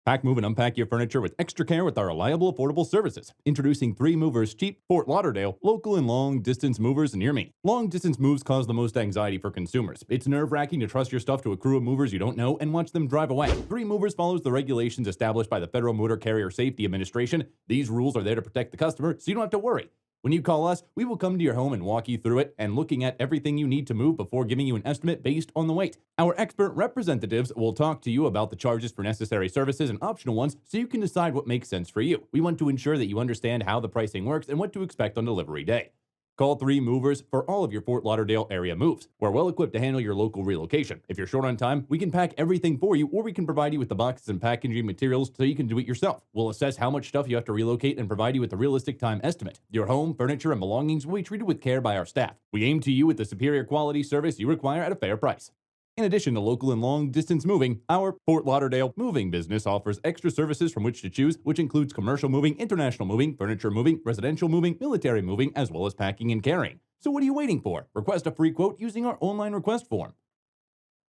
Pack, move, and unpack your furniture with extra care with our reliable, affordable services. Introducing 3 Movers Cheap, Fort Lauderdale, local and long-distance movers near me. Long-distance moves cause the most anxiety for consumers. It's nerve-wracking to trust your stuff to a crew of movers you don't know and watch them drive away. 3 Movers follows the regulations established by the Federal Motor Carrier Safety Administration. These rules are there to protect the customer, so you don't have to worry. When you call us, we will come to your home and walk you through it and looking at everything you need to move before giving you an estimate based on the weight. Our expert representatives will talk to you about the charges for necessary services and optional ones so you can decide what makes sense for you. We want to ensure that you understand how the pricing works and what to expect on delivery day. Call 3 Movers for all of your Fort Lauderdale area moves. We're well equipped to handle your local relocation. If you're short on time, we can pack everything for you, or we can provide you with the boxes and packaging materials so you can do it yourself. We'll assess how much stuff you have to relocate and provide you with a realistic time estimate. Your home, furniture, and belongings will be treated with care by our staff. We aim to you with the superior quality service you require at a fair price. In addition to local and long-distance moving, our Fort Lauderdale moving business offers extra services from which to choose, which includes commercial moving, international moving, furniture moving, residential moving, military moving, as well as packing and carrying. So what are you waiting for? Request a free quote using our online request form.